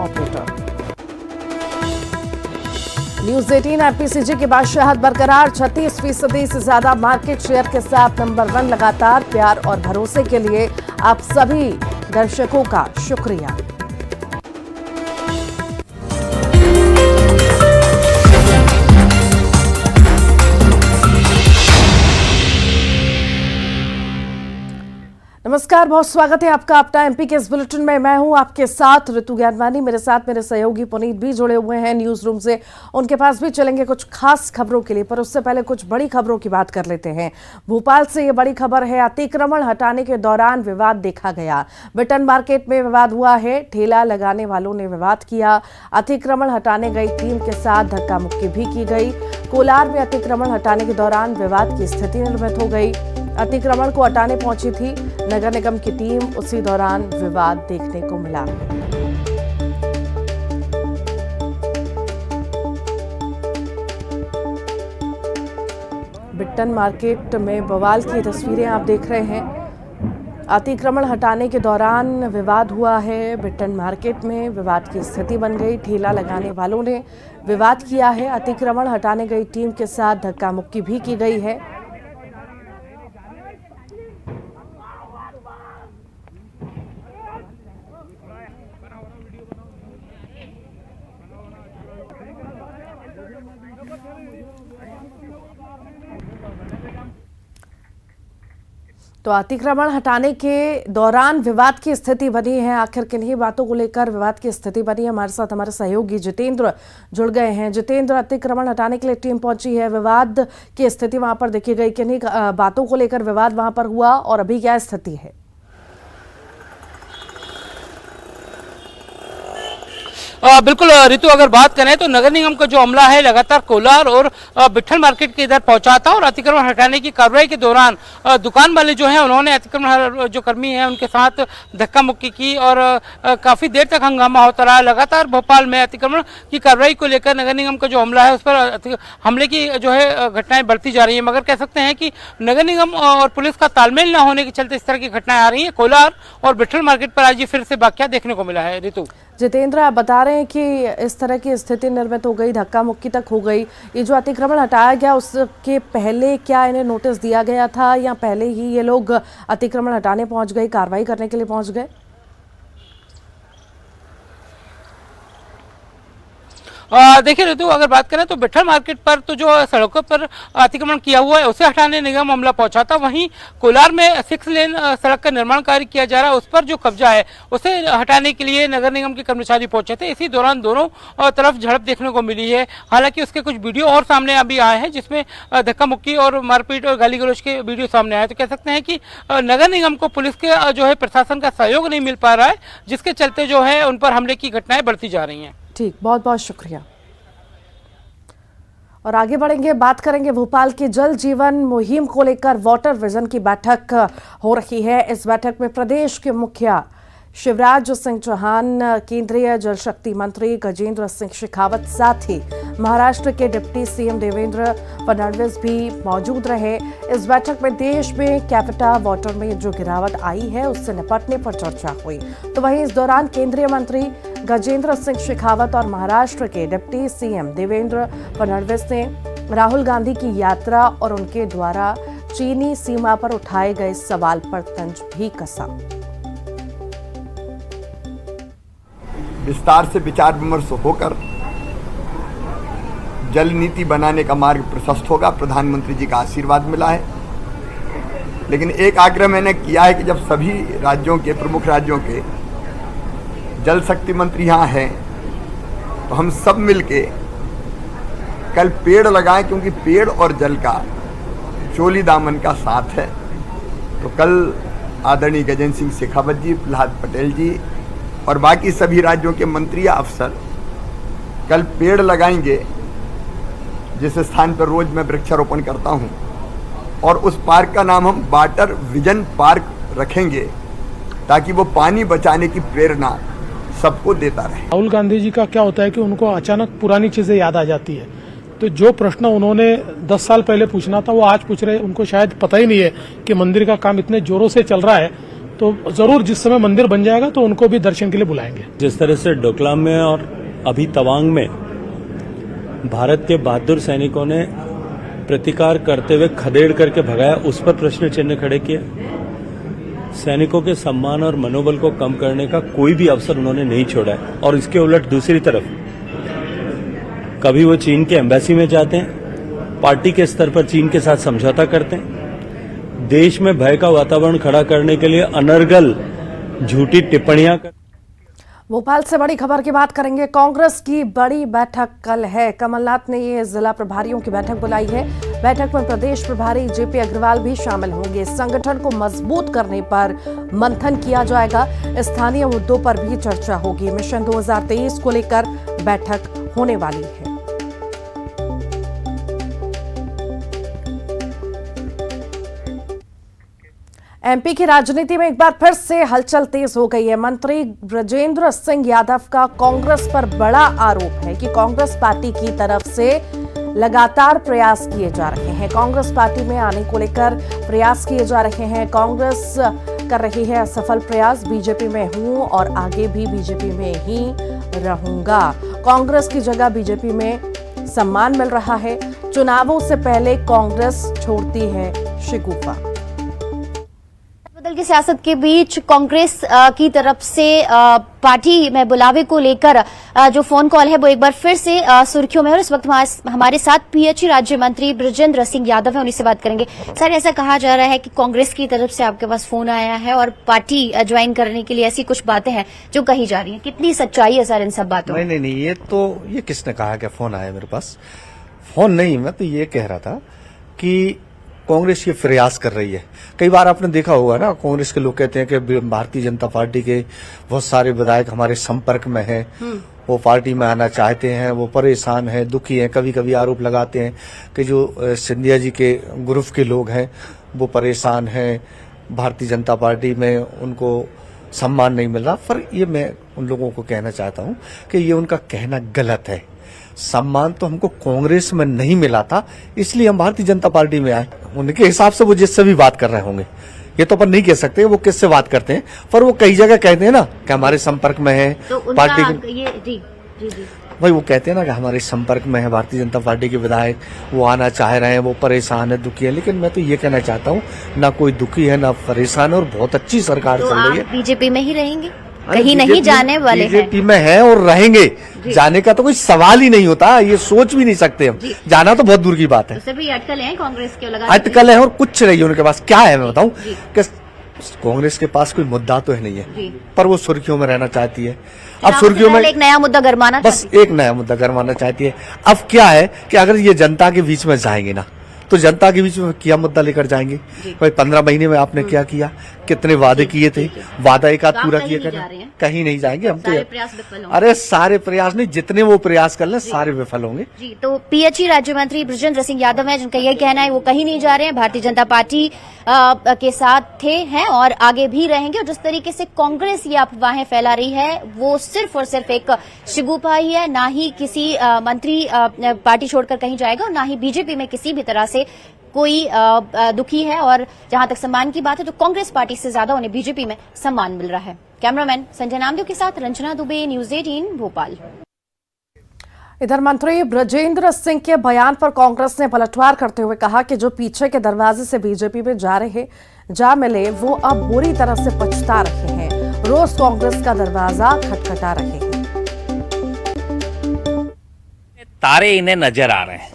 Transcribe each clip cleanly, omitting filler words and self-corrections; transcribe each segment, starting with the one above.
Operator. News 18 एपीसीजी की बादशाहत बरकरार, 36% से ज्यादा मार्केट शेयर के साथ नंबर 1 लगातार। प्यार और भरोसे के लिए आप सभी दर्शकों का शुक्रिया। नमस्कार, बहुत स्वागत है आपका अपना एमपी के इस बुलेटिन में। मैं हूं आपके साथ ऋतु ज्ञानवानी, मेरे साथ मेरे सहयोगी पुनीत भी जुड़े हुए हैं न्यूज रूम से। उनके पास भी चलेंगे कुछ खास खबरों के लिए, पर उससे पहले कुछ बड़ी खबरों की बात कर लेते हैं। भोपाल से ये बड़ी खबर है, अतिक्रमण हटाने के दौरान विवाद देखा गया। बिटन मार्केट में विवाद हुआ है, ठेला लगाने वालों ने विवाद किया। अतिक्रमण हटाने गई टीम के साथ धक्का मुक्की भी की गई। कोलार में अतिक्रमण हटाने के दौरान विवाद की स्थिति निर्मित हो गई। अतिक्रमण को हटाने पहुंची थी नगर निगम की टीम, उसी दौरान विवाद देखने को मिला। बिट्टन मार्केट में बवाल की तस्वीरें आप देख रहे हैं। अतिक्रमण हटाने के दौरान विवाद हुआ है। बिट्टन मार्केट में विवाद की स्थिति बन गई। ठेला लगाने वालों ने विवाद किया है। अतिक्रमण हटाने गई टीम के साथ धक्का मुक्की भी की गई है। तो अतिक्रमण हटाने के दौरान विवाद की स्थिति बनी है। आखिर किन्हीं बातों को लेकर विवाद की स्थिति बनी है, हमारे साथ हमारे सहयोगी जितेंद्र जुड़ गए हैं। जितेंद्र, अतिक्रमण हटाने के लिए टीम पहुंची है, विवाद की स्थिति वहां पर देखी गई, किन्हीं बातों को लेकर विवाद वहां पर हुआ और अभी क्या स्थिति है? बिल्कुल ऋतु, अगर बात करें तो नगर निगम का जो अमला है लगातार कोलार और बिट्ठन मार्केट के इधर पहुंचा था और अतिक्रमण हटाने की कार्रवाई के दौरान दुकान वाले जो हैं उन्होंने अतिक्रमण जो कर्मी हैं उनके साथ धक्का मुक्की की और काफ़ी देर तक हंगामा होता रहा। लगातार भोपाल में अतिक्रमण की कार्रवाई को लेकर नगर निगम का जो अमला है उस पर हमले की जो है घटनाएं बढ़ती जा रही है, मगर कह सकते हैं कि नगर निगम और पुलिस का तालमेल न होने के चलते इस तरह की घटनाएं आ रही है। कोलार और बिट्ठन मार्केट पर आज ये फिर से वाकया देखने को मिला है। ऋतु, जितेंद्र, आप बता रहे हैं कि इस तरह की स्थिति निर्मित हो गई, धक्का मुक्की तक हो गई। ये जो अतिक्रमण हटाया गया उसके पहले क्या इन्हें नोटिस दिया गया था या पहले ही ये लोग अतिक्रमण हटाने पहुंच गए, कार्रवाई करने के लिए पहुंच गए? देखिए ऋतु, अगर बात करें तो बिट्ठन मार्केट पर तो जो सड़कों पर अतिक्रमण किया हुआ है उसे हटाने निगम अमला पहुंचा था। वहीं कोलार में 6 लेन सड़क का निर्माण कार्य किया जा रहा है, उस पर जो कब्जा है उसे हटाने के लिए नगर निगम के कर्मचारी पहुंचे थे। इसी दौरान दोनों तरफ झड़प देखने को मिली है। हालांकि उसके कुछ वीडियो और सामने अभी आए हैं जिसमें धक्का मुक्की और मारपीट और गाली गलौज के वीडियो सामने आए। तो कह सकते हैं कि नगर निगम को पुलिस के जो है प्रशासन का सहयोग नहीं मिल पा रहा है, जिसके चलते जो है उन पर हमले की घटनाएं बढ़ती जा रही हैं। ठीक, बहुत बहुत शुक्रिया। और आगे बढ़ेंगे, बात करेंगे भोपाल की जल जीवन मुहिम को लेकर। वाटर विजन की बैठक हो रही है। इस बैठक में प्रदेश के मुखिया शिवराज सिंह चौहान, केंद्रीय जल शक्ति मंत्री गजेंद्र सिंह शेखावत, साथ ही महाराष्ट्र के डिप्टी सीएम देवेंद्र फडणवीस भी मौजूद रहे। इस बैठक में देश में कैपिटा वाटर में जो गिरावट आई है उससे निपटने पर चर्चा हुई। तो वहीं इस दौरान केंद्रीय मंत्री गजेंद्र सिंह शेखावत और महाराष्ट्र के डिप्टी सीएम देवेंद्र फडणवीस ने राहुल गांधी की यात्रा और उनके द्वारा चीनी सीमा पर उठाए गए सवाल पर तंज भी कसा। विस्तार से विचार विमर्श होकर जल नीति बनाने का मार्ग प्रशस्त होगा। प्रधानमंत्री जी का आशीर्वाद मिला है, लेकिन एक आग्रह मैंने किया है कि जब सभी राज्यों के, प्रमुख राज्यों के जल शक्ति मंत्री यहाँ हैं तो हम सब मिलके कल पेड़ लगाएं, क्योंकि पेड़ और जल का चोली दामन का साथ है। तो कल आदरणीय गजेंद्र सिंह शेखावत जी, प्रहलाद पटेल जी और बाकी सभी राज्यों के मंत्री या अफसर कल पेड़ लगाएंगे, जिस स्थान पर रोज मैं वृक्षारोपण करता हूं, और उस पार्क का नाम हम वाटर विजन पार्क रखेंगे ताकि वो पानी बचाने की प्रेरणा सबको देता रहे। राहुल गांधी जी का क्या होता है कि उनको अचानक पुरानी चीजें याद आ जाती है, तो जो प्रश्न उन्होंने 10 साल पहले पूछना था वो आज पूछ रहे हैं। उनको शायद पता ही नहीं है कि मंदिर का काम इतने जोरों से चल रहा है, तो जरूर जिस समय मंदिर बन जाएगा तो उनको भी दर्शन के लिए बुलाएंगे। जिस तरह से डोकलाम में और अभी तवांग में भारत के बहादुर सैनिकों ने प्रतिकार करते हुए खदेड़ करके भगाया, उस पर प्रश्न चिन्ह खड़े किए। सैनिकों के सम्मान और मनोबल को कम करने का कोई भी अवसर उन्होंने नहीं छोड़ा है। और इसके उलट दूसरी तरफ कभी वो चीन के एम्बेसी में जाते हैं, पार्टी के स्तर पर चीन के साथ समझौता करते हैं, देश में भय का वातावरण खड़ा करने के लिए अनर्गल झूठी टिप्पणियां कर। भोपाल से बड़ी खबर की बात करेंगे। कांग्रेस की बड़ी बैठक कल है। कमलनाथ ने ये जिला प्रभारियों की बैठक बुलाई है। बैठक में प्रदेश प्रभारी जेपी अग्रवाल भी शामिल होंगे। संगठन को मजबूत करने पर मंथन किया जाएगा। स्थानीय मुद्दों पर भी चर्चा होगी। मिशन 2023 को लेकर बैठक होने वाली है। एमपी की राजनीति में एक बार फिर से हलचल तेज हो गई है। मंत्री ब्रजेंद्र सिंह यादव का कांग्रेस पर बड़ा आरोप है कि कांग्रेस पार्टी की तरफ से लगातार प्रयास किए जा रहे हैं। कांग्रेस पार्टी में आने को लेकर प्रयास किए जा रहे हैं। कांग्रेस कर रही है असफल प्रयास। बीजेपी में हूं और आगे भी बीजेपी में ही रहूंगा। कांग्रेस की जगह बीजेपी में सम्मान मिल रहा है। चुनावों से पहले कांग्रेस छोड़ती है शिगुफा। बदल की सियासत के बीच कांग्रेस की तरफ से पार्टी में बुलावे को लेकर जो फोन कॉल है वो एक बार फिर से सुर्खियों में। और इस वक्त हमारे साथ पीएचई राज्य मंत्री ब्रजेंद्र सिंह यादव हैं, उन्हीं से बात करेंगे। सर, ऐसा कहा जा रहा है कि कांग्रेस की तरफ से आपके पास फोन आया है और पार्टी ज्वाइन करने के लिए ऐसी कुछ बातें हैं जो कही जा रही हैं। कितनी सच्चाई है सर इन सब बातों में? नहीं, ये किसने कहा कि फोन आया मेरे पास? फोन नहीं, मैं तो ये कह रहा था कि कांग्रेस ये प्रयास कर रही है। कई बार आपने देखा होगा ना, कांग्रेस के लोग कहते हैं कि भारतीय जनता पार्टी के बहुत सारे विधायक हमारे संपर्क में हैं, वो पार्टी में आना चाहते हैं, वो परेशान हैं, दुखी हैं। कभी कभी आरोप लगाते हैं कि जो सिंधिया जी के ग्रुप के लोग हैं वो परेशान हैं, भारतीय जनता पार्टी में उनको सम्मान नहीं मिल रहा। पर ये मैं उन लोगों को कहना चाहता हूं कि ये उनका कहना गलत है। सम्मान तो हमको कांग्रेस में नहीं मिला था, इसलिए हम भारतीय जनता पार्टी में आए। उनके हिसाब से वो जिससे भी बात कर रहे होंगे, ये तो अपन नहीं कह सकते वो किससे बात करते हैं, पर वो कई जगह कहते हैं ना कि हमारे संपर्क में है तो पार्टी जी। भाई वो कहते हैं ना कि हमारे संपर्क में है भारतीय जनता पार्टी के विधायक, वो आना चाह रहे हैं, वो परेशान है, दुखी है। लेकिन मैं तो ये कहना चाहता हूँ, ना कोई दुखी है ना परेशान है, और बहुत अच्छी सरकार चल रही है। बीजेपी में ही रहेंगे, कहीं नहीं जाने वाले हैं। बीजेपी में है और रहेंगे, जाने का तो कोई सवाल ही नहीं होता, ये सोच भी नहीं सकते हम। जाना तो बहुत दूर की बात है। तो भी अटकल है कांग्रेस के, अटकल है और कुछ नहीं है उनके पास। क्या है मैं बताऊं कि कांग्रेस के पास कोई मुद्दा तो है नहीं है, पर वो सुर्खियों में रहना चाहती है। अब सुर्खियों में एक नया मुद्दा गरमाना, बस एक नया मुद्दा गरमाना चाहती है। अब क्या है कि अगर ये जनता के बीच में जाएंगे ना, तो जनता के बीच में क्या मुद्दा लेकर जाएंगे? भाई 15 महीने में आपने क्या किया, कितने वादे किए थे, वादा एक आध पूरा किया कर, कहीं नहीं जाएंगे हम तो। अरे सारे प्रयास नहीं, जितने वो प्रयास कर लें सारे विफल होंगे। जी, तो पीएचई राज्य मंत्री ब्रजेंद्र सिंह यादव हैं, जिनका यह कहना है वो कहीं नहीं जा रहे हैं, भारतीय जनता पार्टी के साथ थे, हैं और आगे भी रहेंगे। और जिस तरीके से कांग्रेस ये अफवाहें फैला रही है वो सिर्फ और सिर्फ एक शिगुफा ही है। ना ही किसी मंत्री पार्टी छोड़कर कहीं जाएगा और ना ही बीजेपी में किसी भी तरह से कोई दुखी है। और जहां तक सम्मान की बात है तो कांग्रेस पार्टी से ज्यादा उन्हें बीजेपी में सम्मान मिल रहा है। कैमरामैन संजय नामदेव के साथ रंजना दुबे, न्यूज 18 भोपाल। इधर मंत्री ब्रजेंद्र सिंह के बयान पर कांग्रेस ने पलटवार करते हुए कहा कि जो पीछे के दरवाजे से बीजेपी में जा मिले वो अब बुरी तरह से पछता रहे हैं। रोज कांग्रेस का दरवाजा खटखटा रहे हैं। तारे इन्हें नजर आ रहे हैं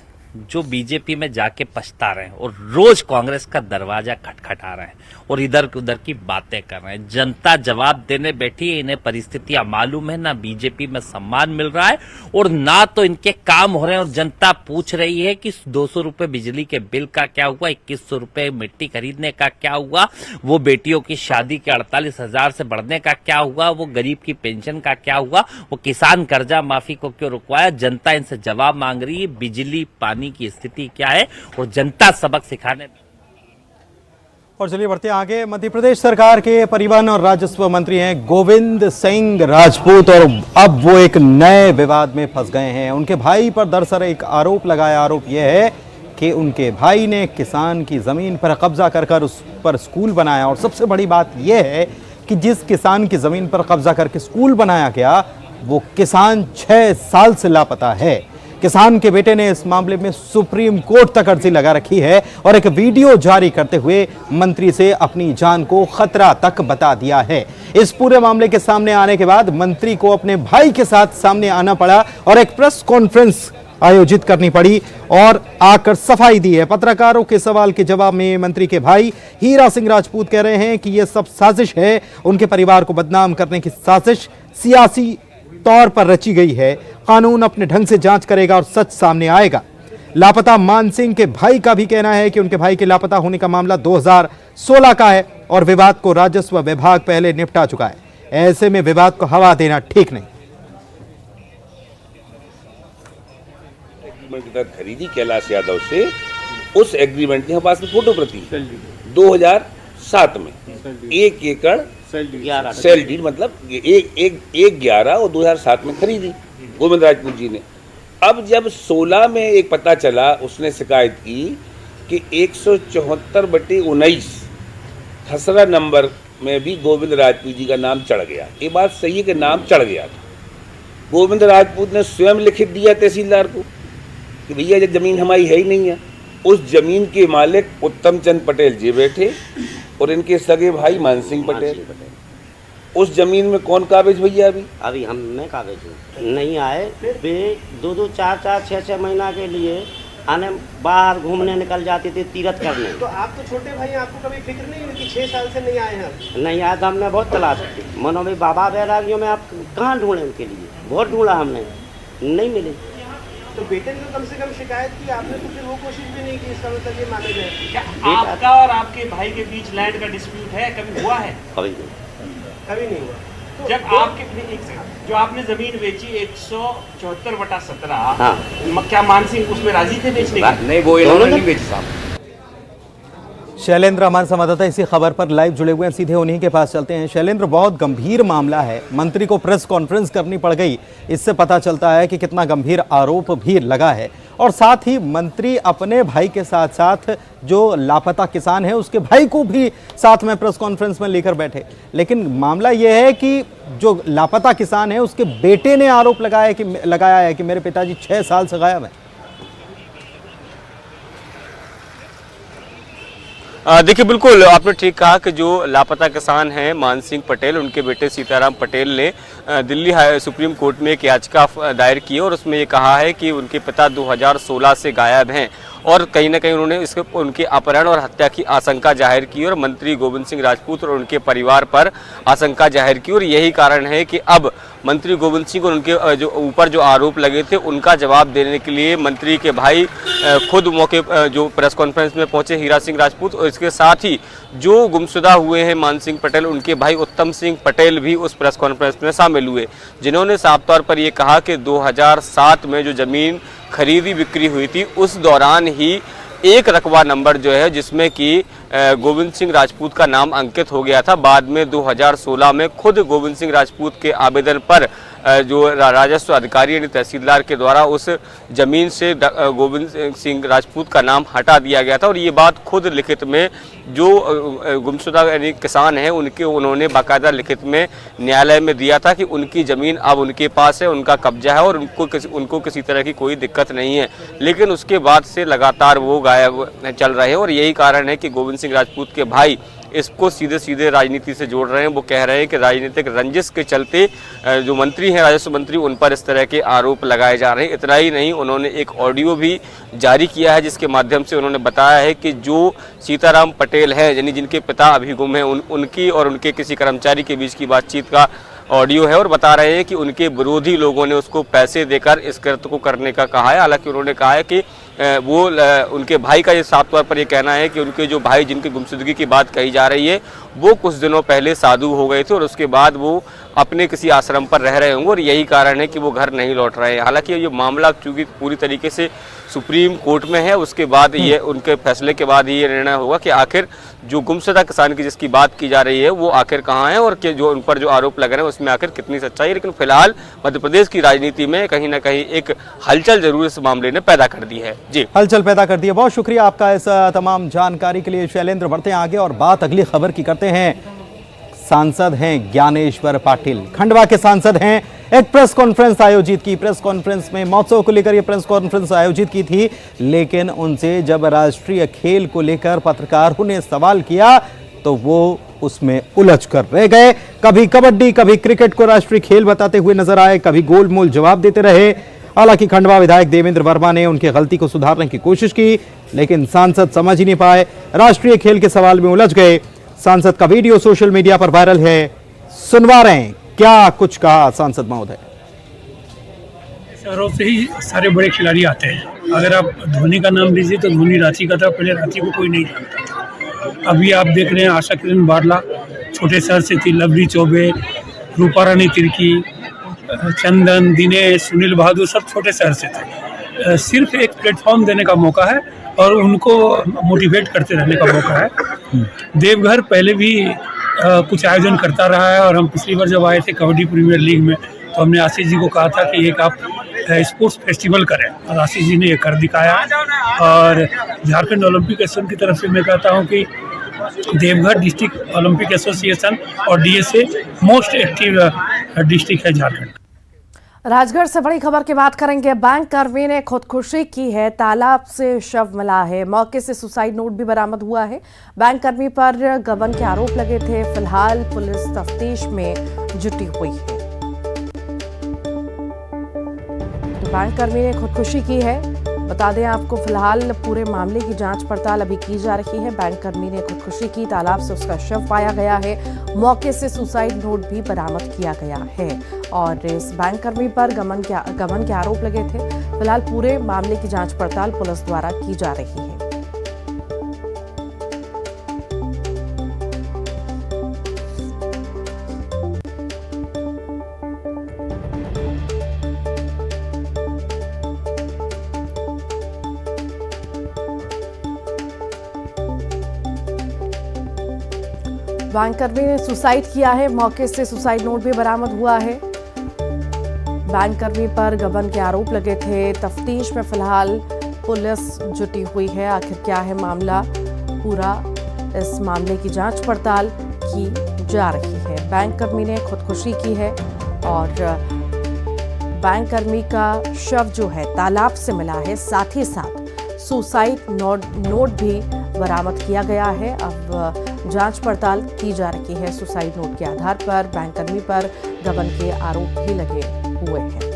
जो बीजेपी में जाके पछता रहे हैं और रोज कांग्रेस का दरवाजा खटखटा रहे हैं और इधर उधर की बातें कर रहे हैं। जनता जवाब देने बैठी है, इन्हें परिस्थितियां मालूम है, ना बीजेपी में सम्मान मिल रहा है और ना तो इनके काम हो रहे हैं। और जनता पूछ रही है कि 200 रुपए बिजली के बिल का क्या हुआ, 2100 रुपए मिट्टी खरीदने का क्या हुआ, वो बेटियों की शादी के 48,000 से बढ़ने का क्या हुआ, वो गरीब की पेंशन का क्या हुआ, वो किसान कर्जा माफी को क्यों रुकवाया। जनता इनसे जवाब मांग रही है, बिजली पानी की स्थिति क्या है और जनता सबक सिखाने। और चलिए बढ़ते आगे। मध्य प्रदेश सरकार के परिवहन और राजस्व मंत्री हैं गोविंद सिंह राजपूत और अब वो एक नए विवाद में फंस गए हैं। उनके भाई पर दरअसल एक आरोप लगाया। आरोप यह है कि उनके भाई ने किसान की ज़मीन पर कब्जा कर उस पर स्कूल बनाया। और सबसे बड़ी बात यह है कि जिस किसान की ज़मीन पर कब्जा करके स्कूल बनाया गया वो किसान 6 साल से लापता है। किसान के बेटे ने इस मामले में सुप्रीम कोर्ट तक अर्जी लगा रखी है और एक वीडियो जारी करते हुए मंत्री से अपनी जान को खतरा तक बता दिया है। इस पूरे मामले के सामने आने के बाद मंत्री को अपने भाई के साथ सामने आना पड़ा और एक प्रेस कॉन्फ्रेंस आयोजित करनी पड़ी और आकर सफाई दी है। पत्रकारों के सवाल के जवाब में मंत्री के भाई हीरा सिंह राजपूत कह रहे हैं कि यह सब साजिश है, उनके परिवार को बदनाम करने की साजिश सियासी तौर पर रची गई है। कानून अपने ढंग से जांच करेगा और सच सामने आएगा। लापता मान सिंह के भाई का भी कहना है कि उनके भाई के लापता होने का मामला 2016 का है और विवाद को राजस्व विभाग पहले निपटा चुका है। ऐसे में विवाद को हवा देना ठीक नहीं। एग्रीमेंट के तहत खरीदी कैलाश यादव से, उस एग्रीमेंट की हमारे पास में फोटो प्रति 2007 में 1 एकड़ सेल डीड मतलब 1/11 और 2007 में खरीदी गोविंद राजपूत जी ने। अब जब 16 में एक पता चला, उसने शिकायत की कि 174/19 खसरा नंबर में भी गोविंद राजपूत जी का नाम चढ़ गया। ये बात सही है कि नाम चढ़ गया था। गोविंद राजपूत ने स्वयं लिखित दिया तहसीलदार को कि भैया ये जमीन हमारी है ही नहीं है। उस जमीन के मालिक उत्तम चंद पटेल जी बैठे और इनके सगे भाई मान सिंह पटेल। उस जमीन में कौन काबिज भैया? अभी हम में काबिज नहीं आए। वे 2-2, 4-4, 6-6 महीना के लिए आने बाहर घूमने निकल जाते थे, तीर्थ करने। तो आप तो छोटे भाई, आपको कभी फिक्र नहीं हुई कि 6 साल से नहीं आए हैं? नहीं आया था, हमने बहुत तलाश की। मनो भाई बाबा बैरागियों में आप कहाँ ढूंढे उनके लिए? बहुत ढूंढा हमने, नहीं मिले। तो बेटे ने तो कम से कम शिकायत की, आपने तो फिर वो कोशिश भी नहीं की। इसका मतलब ये माने जाए क्या आपका और आपके भाई के बीच लैंड का डिस्प्यूट है? कभी हुआ है? कभी नहीं, कभी नहीं हुआ। तो जब आपके जो आपने जमीन बेची 174/17, हाँ। क्या मान सिंह उसमें राजी थे बेचने के? नहीं, वो इन्होंने नहीं बेची साहब। शैलेंद्र हमारे संवाददाता इसी खबर पर लाइव जुड़े हुए हैं, सीधे उन्हीं के पास चलते हैं। शैलेंद्र, बहुत गंभीर मामला है, मंत्री को प्रेस कॉन्फ्रेंस करनी पड़ गई। इससे पता चलता है कि कितना गंभीर आरोप भी लगा है और साथ ही मंत्री अपने भाई के साथ साथ जो लापता किसान है उसके भाई को भी साथ में प्रेस कॉन्फ्रेंस में लेकर बैठे। लेकिन मामला यह है कि जो लापता किसान है उसके बेटे ने आरोप लगाया है कि मेरे पिताजी 6 साल से गायब हैं। देखिए, बिल्कुल आपने ठीक कहा कि जो लापता किसान हैं मान सिंह पटेल, उनके बेटे सीताराम पटेल ने दिल्ली सुप्रीम कोर्ट में एक याचिका दायर की और उसमें ये कहा है कि उनके पिता 2016 से गायब हैं और कहीं ना कहीं उन्होंने उनके अपहरण और हत्या की आशंका जाहिर की और मंत्री गोविंद सिंह राजपूत और उनके परिवार पर आशंका जाहिर की। और यही कारण है कि अब मंत्री गोविंद सिंह और उनके जो ऊपर जो आरोप लगे थे उनका जवाब देने के लिए मंत्री के भाई खुद मौके जो प्रेस कॉन्फ्रेंस में पहुंचे, हीरा सिंह राजपूत, और इसके साथ ही जो गुमशुदा हुए हैं मान सिंह पटेल, उनके भाई उत्तम सिंह पटेल भी उस प्रेस कॉन्फ्रेंस में शामिल हुए, जिन्होंने साफ तौर पर यह कहा कि 2007 में जो जमीन खरीदी बिक्री हुई थी उस दौरान ही एक रकबा नंबर जो है जिसमें कि गोविंद सिंह राजपूत का नाम अंकित हो गया था। बाद में 2016 में खुद गोविंद सिंह राजपूत के आवेदन पर जो राजस्व अधिकारी यानी तहसीलदार के द्वारा उस जमीन से गोविंद सिंह राजपूत का नाम हटा दिया गया था। और ये बात खुद लिखित में जो गुमशुदा यानी किसान हैं उन्होंने बाकायदा लिखित में न्यायालय में दिया था कि उनकी ज़मीन अब उनके पास है, उनका कब्जा है और उनको किसी तरह की कोई दिक्कत नहीं है। लेकिन उसके बाद से लगातार वो गायब चल रहे हैं और यही कारण है कि गोविंद सिंह राजपूत के भाई इसको सीधे सीधे राजनीति से जोड़ रहे हैं। वो कह रहे हैं कि राजनीतिक रंजिश के चलते जो मंत्री हैं, राजस्व मंत्री, उन पर इस तरह के आरोप लगाए जा रहे हैं। इतना ही नहीं, उन्होंने एक ऑडियो भी जारी किया है जिसके माध्यम से उन्होंने बताया है कि जो सीताराम पटेल हैं यानी जिनके पिता अभी गुम हैं, उनकी और उनके किसी कर्मचारी के बीच की बातचीत का ऑडियो है और बता रहे हैं कि उनके विरोधी लोगों ने उसको पैसे देकर इस कृत्य को करने का कहा है। हालांकि उन्होंने कहा है कि वो उनके भाई का ये साफ तौर पर ये कहना है कि उनके जो भाई जिनकी गुमशुदगी की बात कही जा रही है वो कुछ दिनों पहले साधु हो गए थे और उसके बाद वो अपने किसी आश्रम पर रह रहे होंगे और यही कारण है कि वो घर नहीं लौट रहे हैं। हालांकि ये मामला चूंकि पूरी तरीके से सुप्रीम कोर्ट में है, उसके बाद ये उनके फैसले के बाद ये निर्णय होगा कि आखिर जो गुमशुदा किसान की जिसकी बात की जा रही है वो आखिर कहाँ है और कि जो उन पर जो आरोप लग रहे हैं उसमें आखिर कितनी सच्चाई है। लेकिन फिलहाल मध्य प्रदेश की राजनीति में कहीं ना कहीं एक हलचल जरूर इस मामले ने पैदा कर दी है। जी, हलचल पैदा कर दी है। बहुत शुक्रिया आपका इस तमाम जानकारी के लिए शैलेंद्र। बढ़ते हैं आगे और बात अगली खबर की करते हैं। सांसद हैं ज्ञानेश्वर पाटिल, खंडवा के सांसद हैं। एक प्रेस कॉन्फ्रेंस आयोजित की। प्रेस कॉन्फ्रेंस में महोत्सव को लेकर ये प्रेस कॉन्फ्रेंस आयोजित की थी, लेकिन उनसे जब राष्ट्रीय खेल को लेकर पत्रकारों ने सवाल किया तो वो उसमें उलझ कर रह गए। कभी कबड्डी, कभी क्रिकेट को राष्ट्रीय खेल बताते हुए नजर आए, कभी गोलमोल जवाब देते रहे। हालांकि खंडवा विधायक देवेंद्र वर्मा ने उनकी गलती को सुधारने की कोशिश की, लेकिन सांसद समझ ही नहीं पाए, राष्ट्रीय खेल के सवाल में उलझ गए। सांसद का वीडियो सोशल मीडिया पर वायरल है, सुनवा रहे हैं क्या कुछ कहा सांसद महोदय। शहरों से ही सारे बड़े खिलाड़ी आते हैं। अगर आप धोनी का नाम लीजिए तो धोनी रांची का था, पहले रांची को कोई नहीं जानता था। अभी आप देख रहे हैं आशा किरण बारला छोटे शहर से थी, लवली चौबे, रूपा रानी तिर्की, चंदन, दिनेश, सुनील बहादुर सब छोटे शहर से थे। सिर्फ एक प्लेटफॉर्म देने का मौका है और उनको मोटिवेट करते रहने का मौका है। देवघर पहले भी कुछ आयोजन करता रहा है और हम पिछली बार जब आए थे कबड्डी प्रीमियर लीग में तो हमने आशीष जी को कहा था कि एक आप स्पोर्ट्स फेस्टिवल करें और आशीष जी ने ये कर दिखाया। और झारखंड ओलंपिक एसोसिएशन की तरफ से मैं कहता हूँ कि देवघर डिस्ट्रिक्ट ओलंपिक एसोसिएशन और डीएसए मोस्ट एक्टिव डिस्ट्रिक्ट है झारखंड। राजगढ़ से बड़ी खबर की बात करेंगे। बैंक कर्मी ने खुदकुशी की है, तालाब से शव मिला है, मौके से सुसाइड नोट भी बरामद हुआ है। बैंक कर्मी पर गबन के आरोप लगे थे। फिलहाल पुलिस तफ्तीश में जुटी हुई है। तो बैंक कर्मी ने खुदकुशी की है। बता दें आपको, फिलहाल पूरे मामले की जांच पड़ताल अभी की जा रही है। बैंक कर्मी ने खुदकुशी की, तालाब से उसका शव पाया गया है, मौके से सुसाइड नोट भी बरामद किया गया है और इस बैंक कर्मी पर गबन के आरोप लगे थे। फिलहाल पूरे मामले की जांच पड़ताल पुलिस द्वारा की जा रही है। बैंक कर्मी ने सुसाइड किया है, मौके से सुसाइड नोट भी बरामद हुआ है। बैंक कर्मी पर गबन के आरोप लगे थे। तफ्तीश में फिलहाल पुलिस जुटी हुई है। आखिर क्या है मामला, पूरा इस मामले की जांच पड़ताल की जा रही है। बैंक कर्मी ने खुदकुशी की है और बैंक कर्मी का शव जो है तालाब से मिला है, साथ ही साथ सुसाइड नोट भी बरामद किया गया है। अब जांच पड़ताल की जा रही है। सुसाइड नोट के आधार पर बैंक कर्मी पर गबन के आरोप भी लगे हुए हैं।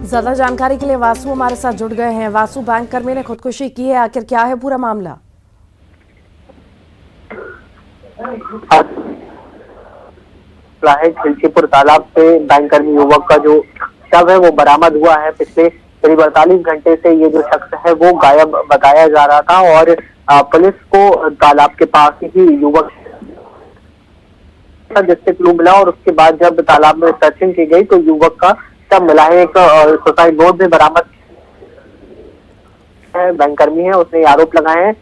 ज्यादा जानकारी के लिए वासु हमारे साथ जुड़ गए हैं। वासु, बैंक कर्मी ने खुदकुशी की है, आखिर क्या है पूरा मामला? खिलचीपुर तालाब से बैंक कर्मी युवक का जो शव है वो बरामद हुआ है। पिछले करीब 48 घंटे से ये जो शख्स है वो गायब बताया जा रहा था और पुलिस को तालाब के पास ही युवक जिससे क्लू मिला और उसके बाद जब तालाब में सर्चिंग की गई तो युवक का शव मिला है। एक सुसाइड नोट भी बरामद है। बैंक कर्मी है, उसने आरोप लगाए हैं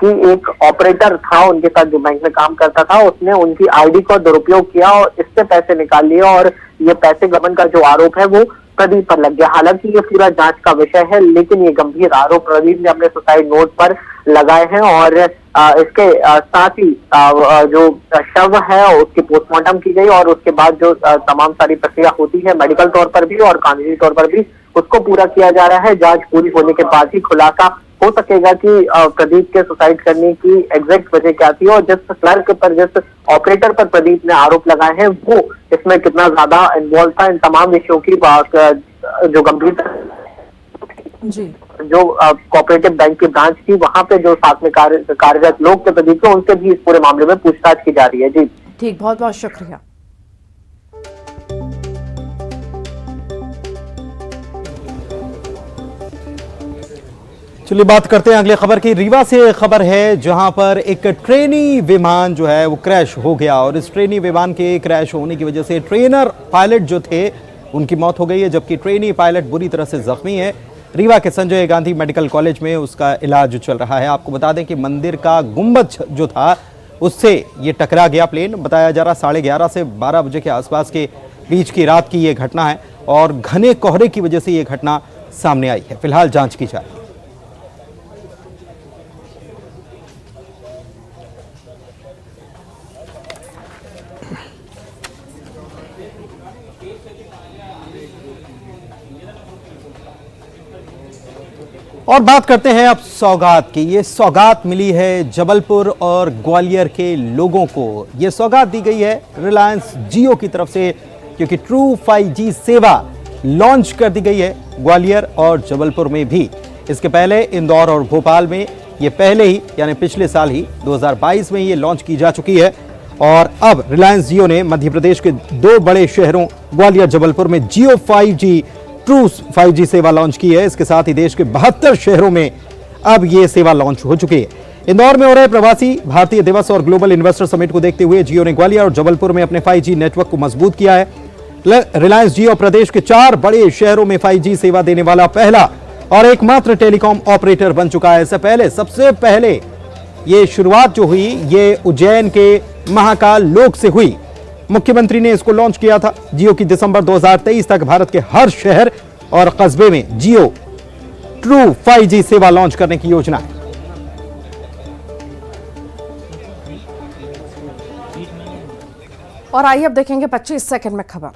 कि एक ऑपरेटर था उनके साथ जो बैंक में काम करता था, उसने उनकी आईडी का दुरुपयोग किया और इससे पैसे निकाल लिए और ये पैसे गबन का जो आरोप है वो प्रदीप पर लग गया। हालांकि ये पूरा जांच का विषय है, लेकिन ये गंभीर आरोप प्रदीप ने अपने सुसाइड नोट पर लगाए हैं और इसके साथ ही जो शव है उसकी पोस्टमार्टम की गई और उसके बाद जो तमाम सारी प्रक्रिया होती है मेडिकल तौर पर भी और कानूनी तौर पर भी उसको पूरा किया जा रहा है। जांच पूरी होने के बाद ही खुलासा हो सकेगा कि प्रदीप के सुसाइड करने की एग्जैक्ट वजह क्या थी और जिस क्लर्क पर, जिस ऑपरेटर पर प्रदीप ने आरोप लगाए हैं वो इसमें कितना ज्यादा इन्वॉल्व था। इन तमाम विषयों की जो गंभीरता जी जो कोऑपरेटिव बैंक की ब्रांच थी वहां पे जो साथ में कार्यरत लोग थे प्रदीप के, उनसे भी इस पूरे मामले में पूछताछ की जा रही है। जी ठीक, बहुत बहुत शुक्रिया। चलिए बात करते हैं अगली खबर की। रीवा से खबर है जहां पर एक ट्रेनी विमान जो है वो क्रैश हो गया और इस ट्रेनी विमान के क्रैश होने की वजह से ट्रेनर पायलट जो थे उनकी मौत हो गई है, जबकि ट्रेनी पायलट बुरी तरह से जख्मी है। रीवा के संजय गांधी मेडिकल कॉलेज में उसका इलाज चल रहा है। आपको बता दें कि मंदिर का गुंबद जो था उससे ये टकरा गया प्लेन। बताया जा रहा 11:30 से 12 बजे के आसपास के बीच की रात की ये घटना है और घने कोहरे की वजह से ये घटना सामने आई है। फिलहाल जांच की जा रही है। और बात करते हैं अब सौगात की। ये सौगात मिली है जबलपुर और ग्वालियर के लोगों को। ये सौगात दी गई है रिलायंस जियो की तरफ से, क्योंकि ट्रू 5G सेवा लॉन्च कर दी गई है ग्वालियर और जबलपुर में भी। इसके पहले इंदौर और भोपाल में ये पहले ही यानी पिछले साल ही 2022 में ये लॉन्च की जा चुकी है और अब रिलायंस जियो ने मध्य प्रदेश के 2 बड़े शहरों ग्वालियर जबलपुर में जियो 5G ट्रू 5G सेवा लॉन्च की है। इसके साथ ही देश के 72 शहरों में अब ये सेवा लॉन्च हो चुकी है। इंदौर में हो रहे प्रवासी भारतीय दिवस और ग्लोबल इन्वेस्टर समिट को देखते हुए जियो ने ग्वालियर और जबलपुर में अपने 5G नेटवर्क को मजबूत किया है। रिलायंस जियो प्रदेश के 4 बड़े शहरों में 5G सेवा देने वाला पहला और एकमात्र टेलीकॉम ऑपरेटर बन चुका है। इससे पहले सबसे पहले ये शुरुआत जो हुई ये उज्जैन के महाकाल लोक से हुई। मुख्यमंत्री ने इसको लॉन्च किया था। जियो की दिसंबर 2023 तक भारत के हर शहर और कस्बे में जियो ट्रू 5G सेवा लॉन्च करने की योजना है। और आइए अब देखेंगे 25 सेकंड में खबर।